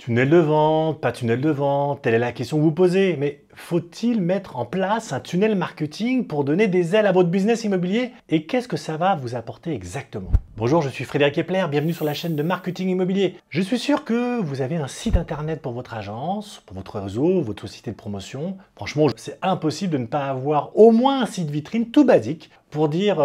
Tunnel de vente, pas tunnel de vente, telle est la question que vous posez. Mais faut-il mettre en place un tunnel marketing pour donner des ailes à votre business immobilier? Et qu'est-ce que ça va vous apporter exactement? Bonjour, je suis Frédéric Epler, bienvenue sur la chaîne de marketing immobilier. Je suis sûr que vous avez un site internet pour votre agence, pour votre réseau, votre société de promotion. Franchement, c'est impossible de ne pas avoir au moins un site vitrine tout basique pour dire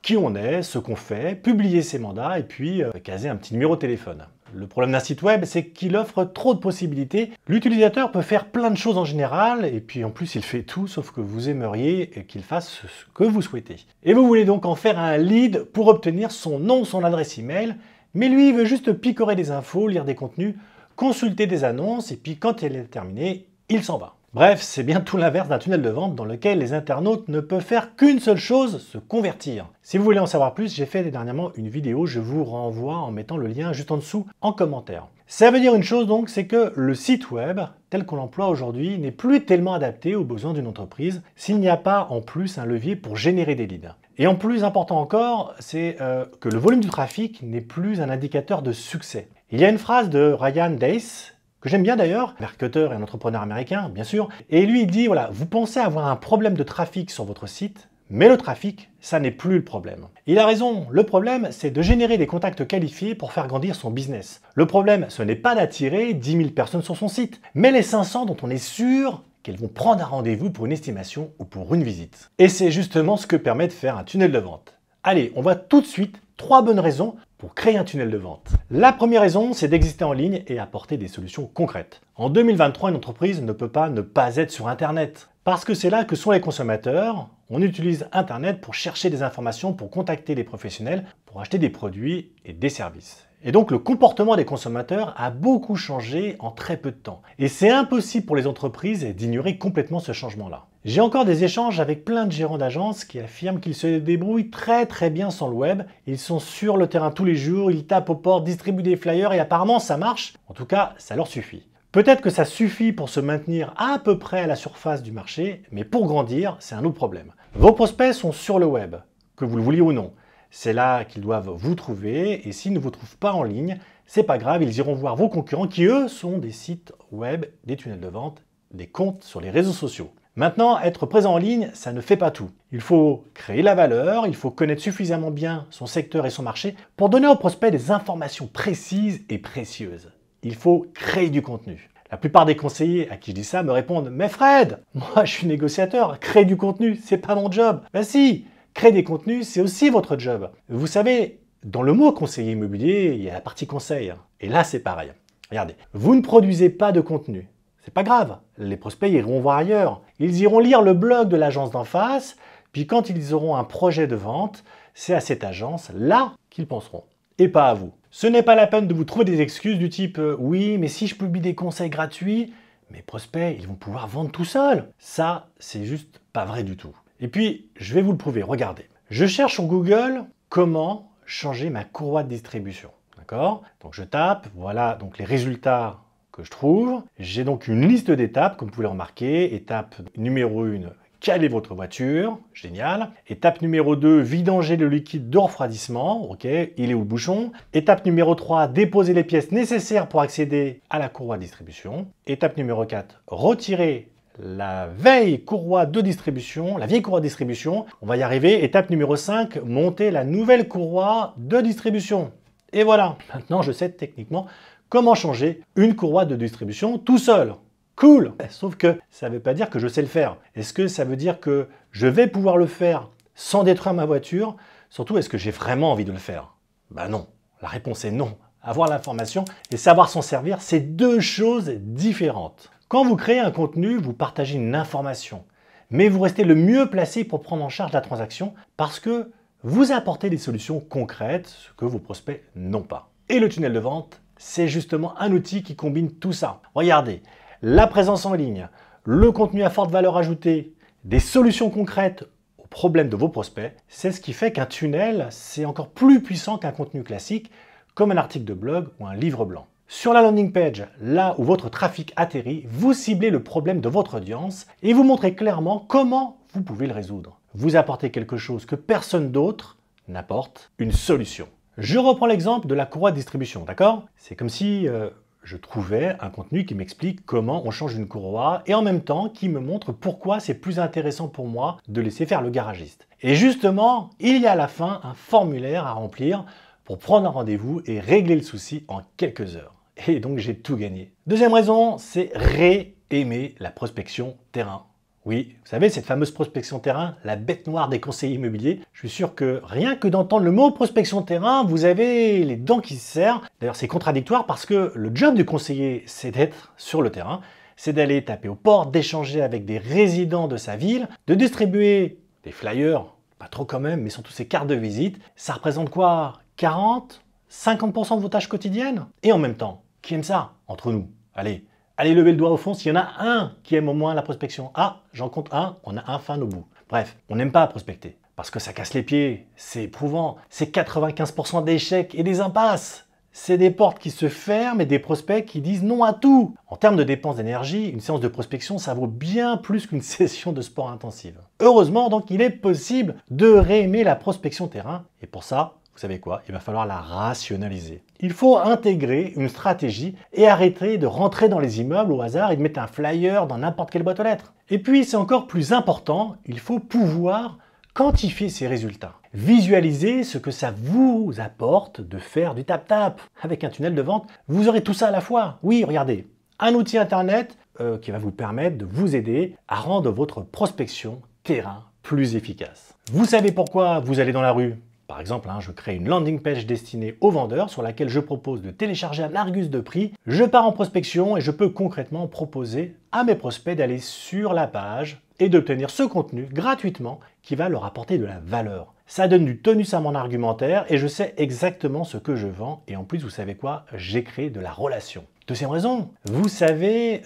qui on est, ce qu'on fait, publier ses mandats et puis caser un petit numéro de téléphone. Le problème d'un site web, c'est qu'il offre trop de possibilités. L'utilisateur peut faire plein de choses en général, et puis en plus il fait tout, sauf que vous aimeriez qu'il fasse ce que vous souhaitez. Et vous voulez donc en faire un lead pour obtenir son nom, son adresse email, mais lui il veut juste picorer des infos, lire des contenus, consulter des annonces, et puis quand elle est terminée, il s'en va. Bref, c'est bien tout l'inverse d'un tunnel de vente dans lequel les internautes ne peuvent faire qu'une seule chose, se convertir. Si vous voulez en savoir plus, j'ai fait dernièrement une vidéo, je vous renvoie en mettant le lien juste en dessous en commentaire. Ça veut dire une chose donc, c'est que le site web, tel qu'on l'emploie aujourd'hui, n'est plus tellement adapté aux besoins d'une entreprise s'il n'y a pas en plus un levier pour générer des leads. Et en plus important encore, c'est que le volume du trafic n'est plus un indicateur de succès. Il y a une phrase de Ryan Deiss, que j'aime bien d'ailleurs, marketeur et un entrepreneur américain, bien sûr. Et lui, il dit, voilà, vous pensez avoir un problème de trafic sur votre site, mais le trafic, ça n'est plus le problème. Il a raison, le problème, c'est de générer des contacts qualifiés pour faire grandir son business. Le problème, ce n'est pas d'attirer 10 000 personnes sur son site, mais les 500 dont on est sûr qu'elles vont prendre un rendez-vous pour une estimation ou pour une visite. Et c'est justement ce que permet de faire un tunnel de vente. Allez, on voit tout de suite 3 bonnes raisons pour créer un tunnel de vente. La première raison, c'est d'exister en ligne et apporter des solutions concrètes. En 2023, une entreprise ne peut pas ne pas être sur Internet. Parce que c'est là que sont les consommateurs. On utilise Internet pour chercher des informations, pour contacter des professionnels, pour acheter des produits et des services. Et donc le comportement des consommateurs a beaucoup changé en très peu de temps. Et c'est impossible pour les entreprises d'ignorer complètement ce changement-là. J'ai encore des échanges avec plein de gérants d'agences qui affirment qu'ils se débrouillent très bien sans le web. Ils sont sur le terrain tous les jours, ils tapent aux portes, distribuent des flyers et apparemment ça marche. En tout cas, ça leur suffit. Peut-être que ça suffit pour se maintenir à peu près à la surface du marché, mais pour grandir, c'est un autre problème. Vos prospects sont sur le web, que vous le vouliez ou non. C'est là qu'ils doivent vous trouver et s'ils ne vous trouvent pas en ligne, c'est pas grave, ils iront voir vos concurrents qui eux sont des sites web, des tunnels de vente, des comptes sur les réseaux sociaux. Maintenant, être présent en ligne, ça ne fait pas tout. Il faut créer la valeur, il faut connaître suffisamment bien son secteur et son marché pour donner aux prospects des informations précises et précieuses. Il faut créer du contenu. La plupart des conseillers à qui je dis ça me répondent « Mais Fred, moi je suis négociateur, créer du contenu, c'est pas mon job. » Ben si, créer des contenus, c'est aussi votre job. Vous savez, dans le mot conseiller immobilier, il y a la partie conseil. Et là, c'est pareil. Regardez, vous ne produisez pas de contenu. C'est pas grave, les prospects iront voir ailleurs. Ils iront lire le blog de l'agence d'en face, puis quand ils auront un projet de vente, c'est à cette agence-là qu'ils penseront, et pas à vous. Ce n'est pas la peine de vous trouver des excuses du type « Oui, mais si je publie des conseils gratuits, mes prospects, ils vont pouvoir vendre tout seuls. » Ça, c'est juste pas vrai du tout. Et puis, je vais vous le prouver, regardez. Je cherche sur Google comment changer ma courroie de distribution. D'accord? Donc je tape, voilà donc les résultats que je trouve. J'ai donc une liste d'étapes, comme vous pouvez le remarquer. Étape numéro 1, caler votre voiture, génial. Étape numéro 2, vidanger le liquide de refroidissement, ok, il est où le bouchon. Étape numéro 3, déposer les pièces nécessaires pour accéder à la courroie de distribution. Étape numéro 4, retirer la vieille courroie de distribution, on va y arriver. Étape numéro 5, monter la nouvelle courroie de distribution. Et voilà, maintenant je sais techniquement comment changer une courroie de distribution tout seul. Cool! Sauf que ça ne veut pas dire que je sais le faire. Est-ce que ça veut dire que je vais pouvoir le faire sans détruire ma voiture? Surtout, est-ce que j'ai vraiment envie de le faire? Ben non. La réponse est non. Avoir l'information et savoir s'en servir, c'est deux choses différentes. Quand vous créez un contenu, vous partagez une information. Mais vous restez le mieux placé pour prendre en charge la transaction parce que vous apportez des solutions concrètes, ce que vos prospects n'ont pas. Et le tunnel de vente, c'est justement un outil qui combine tout ça. Regardez, la présence en ligne, le contenu à forte valeur ajoutée, des solutions concrètes aux problèmes de vos prospects, c'est ce qui fait qu'un tunnel, c'est encore plus puissant qu'un contenu classique, comme un article de blog ou un livre blanc. Sur la landing page, là où votre trafic atterrit, vous ciblez le problème de votre audience et vous montrez clairement comment vous pouvez le résoudre. Vous apportez quelque chose que personne d'autre n'apporte, une solution. Je reprends l'exemple de la courroie de distribution, d'accord? C'est comme si je trouvais un contenu qui m'explique comment on change une courroie et en même temps qui me montre pourquoi c'est plus intéressant pour moi de laisser faire le garagiste. Et justement, il y a à la fin un formulaire à remplir pour prendre un rendez-vous et régler le souci en quelques heures. Et donc j'ai tout gagné. Deuxième raison, c'est aimer la prospection terrain. Oui, vous savez, cette fameuse prospection terrain, la bête noire des conseillers immobiliers, je suis sûr que rien que d'entendre le mot prospection terrain, vous avez les dents qui se serrent. D'ailleurs, c'est contradictoire parce que le job du conseiller, c'est d'être sur le terrain, c'est d'aller taper aux portes, d'échanger avec des résidents de sa ville, de distribuer des flyers, pas trop quand même, mais surtout ces cartes de visite. Ça représente quoi? 40, 50% de vos tâches quotidiennes? Et en même temps, qui aime ça entre nous? Allez lever le doigt au fond s'il y en a un qui aime au moins la prospection. Ah, j'en compte un, on a un fan au bout. Bref, on n'aime pas prospecter parce que ça casse les pieds, c'est éprouvant, c'est 95% d'échecs et des impasses. C'est des portes qui se ferment et des prospects qui disent non à tout. En termes de dépenses d'énergie, une séance de prospection, ça vaut bien plus qu'une session de sport intensive. Heureusement, donc, il est possible de réaimer la prospection terrain. Et pour ça, vous savez quoi? Il va falloir la rationaliser. Il faut intégrer une stratégie et arrêter de rentrer dans les immeubles au hasard et de mettre un flyer dans n'importe quelle boîte aux lettres. Et puis, c'est encore plus important, il faut pouvoir quantifier ses résultats. Visualiser ce que ça vous apporte de faire du tap-tap. Avec un tunnel de vente, vous aurez tout ça à la fois. Oui, regardez, un outil internet qui va vous permettre de vous aider à rendre votre prospection terrain plus efficace. Vous savez pourquoi vous allez dans la rue? Par exemple, je crée une landing page destinée aux vendeurs sur laquelle je propose de télécharger un Argus de prix. Je pars en prospection et je peux concrètement proposer à mes prospects d'aller sur la page et d'obtenir ce contenu gratuitement qui va leur apporter de la valeur. Ça donne du tonus à mon argumentaire et je sais exactement ce que je vends. Et en plus, vous savez quoi? J'ai créé de la relation. Deuxième raison, vous savez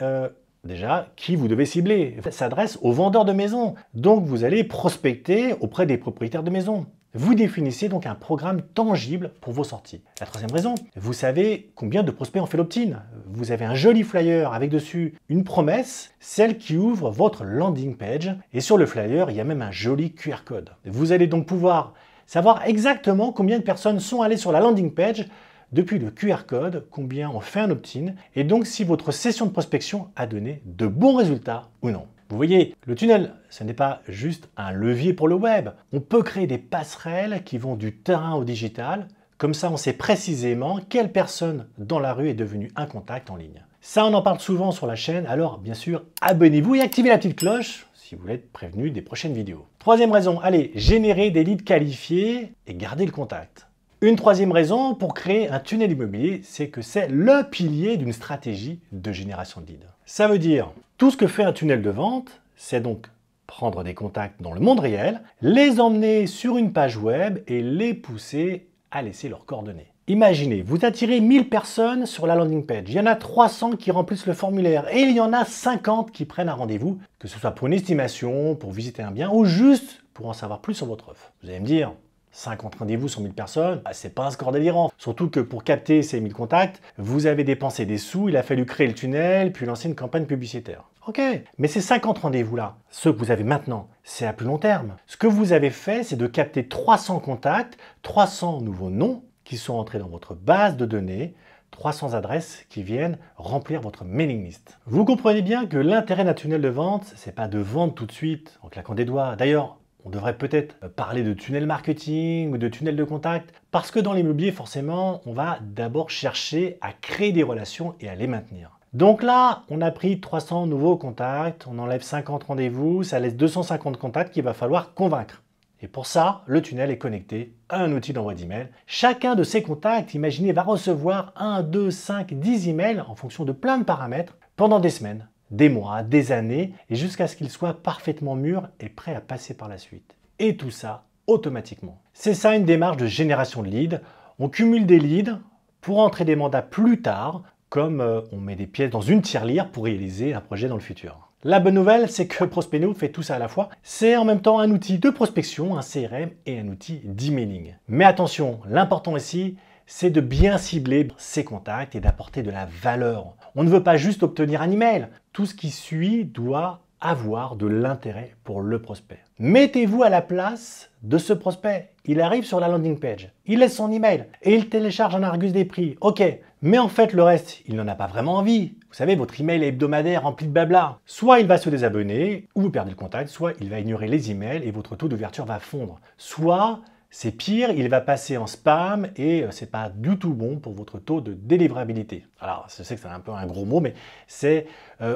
déjà qui vous devez cibler. Ça s'adresse aux vendeurs de maisons. Donc, vous allez prospecter auprès des propriétaires de maisons. Vous définissez donc un programme tangible pour vos sorties. La troisième raison, vous savez combien de prospects ont fait l'opt-in. Vous avez un joli flyer avec dessus une promesse, celle qui ouvre votre landing page. Et sur le flyer, il y a même un joli QR code. Vous allez donc pouvoir savoir exactement combien de personnes sont allées sur la landing page depuis le QR code, combien ont fait un opt-in, et donc si votre session de prospection a donné de bons résultats ou non. Vous voyez, le tunnel, ce n'est pas juste un levier pour le web. On peut créer des passerelles qui vont du terrain au digital. Comme ça, on sait précisément quelle personne dans la rue est devenue un contact en ligne. Ça, on en parle souvent sur la chaîne. Alors, bien sûr, abonnez-vous et activez la petite cloche si vous voulez être prévenu des prochaines vidéos. Troisième raison, allez, générer des leads qualifiés et garder le contact. Une troisième raison pour créer un tunnel immobilier, c'est que c'est le pilier d'une stratégie de génération de leads. Ça veut dire, tout ce que fait un tunnel de vente, c'est donc prendre des contacts dans le monde réel, les emmener sur une page web et les pousser à laisser leurs coordonnées. Imaginez, vous attirez 1000 personnes sur la landing page, il y en a 300 qui remplissent le formulaire et il y en a 50 qui prennent un rendez-vous, que ce soit pour une estimation, pour visiter un bien ou juste pour en savoir plus sur votre offre. Vous allez me dire, 50 rendez-vous sur 1000 personnes, c'est pas un score délirant. Surtout que pour capter ces 1000 contacts, vous avez dépensé des sous, il a fallu créer le tunnel, puis lancer une campagne publicitaire. Ok, mais ces 50 rendez-vous-là, ceux que vous avez maintenant, c'est à plus long terme. Ce que vous avez fait, c'est de capter 300 contacts, 300 nouveaux noms qui sont entrés dans votre base de données, 300 adresses qui viennent remplir votre mailing list. Vous comprenez bien que l'intérêt d'un tunnel de vente, c'est pas de vendre tout de suite en claquant des doigts. D'ailleurs, on devrait peut-être parler de tunnel marketing ou de tunnel de contact parce que dans l'immobilier, forcément, on va d'abord chercher à créer des relations et à les maintenir. Donc là, on a pris 300 nouveaux contacts, on enlève 50 rendez-vous, ça laisse 250 contacts qu'il va falloir convaincre. Et pour ça, le tunnel est connecté à un outil d'envoi d'email. Chacun de ces contacts, imaginez, va recevoir 1, 2, 5, 10 emails en fonction de plein de paramètres pendant des semaines, des mois, des années, et jusqu'à ce qu'il soit parfaitement mûr et prêt à passer par la suite. Et tout ça automatiquement. C'est ça une démarche de génération de leads. On cumule des leads pour entrer des mandats plus tard, comme on met des pièces dans une tirelire pour réaliser un projet dans le futur. La bonne nouvelle, c'est que Prospeno fait tout ça à la fois. C'est en même temps un outil de prospection, un CRM et un outil d'emailing. Mais attention, l'important ici, c'est de bien cibler ses contacts et d'apporter de la valeur. On ne veut pas juste obtenir un email. Tout ce qui suit doit avoir de l'intérêt pour le prospect. Mettez-vous à la place de ce prospect. Il arrive sur la landing page, il laisse son email et il télécharge un Argus des prix. Ok, mais en fait le reste, il n'en a pas vraiment envie. Vous savez, votre email est hebdomadaire rempli de blabla. Soit il va se désabonner ou vous perdez le contact, soit il va ignorer les emails et votre taux d'ouverture va fondre. Soit c'est pire, il va passer en spam et c'est pas du tout bon pour votre taux de délivrabilité. Alors, je sais que c'est un peu un gros mot, mais c'est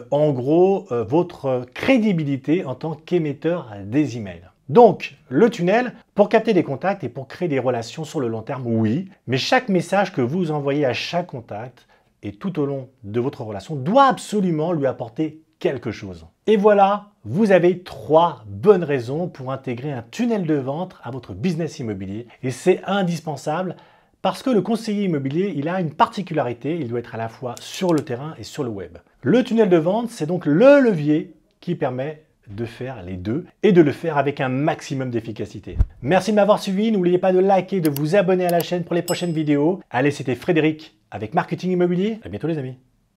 en gros votre crédibilité en tant qu'émetteur des emails. Donc, le tunnel, pour capter des contacts et pour créer des relations sur le long terme, oui, mais chaque message que vous envoyez à chaque contact et tout au long de votre relation doit absolument lui apporter quelque chose. Et voilà, vous avez 3 bonnes raisons pour intégrer un tunnel de vente à votre business immobilier. Et c'est indispensable parce que le conseiller immobilier, il a une particularité, il doit être à la fois sur le terrain et sur le web. Le tunnel de vente, c'est donc le levier qui permet de faire les deux et de le faire avec un maximum d'efficacité. Merci de m'avoir suivi, n'oubliez pas de liker, de vous abonner à la chaîne pour les prochaines vidéos. Allez, c'était Frédéric avec Marketing Immobilier. À bientôt les amis.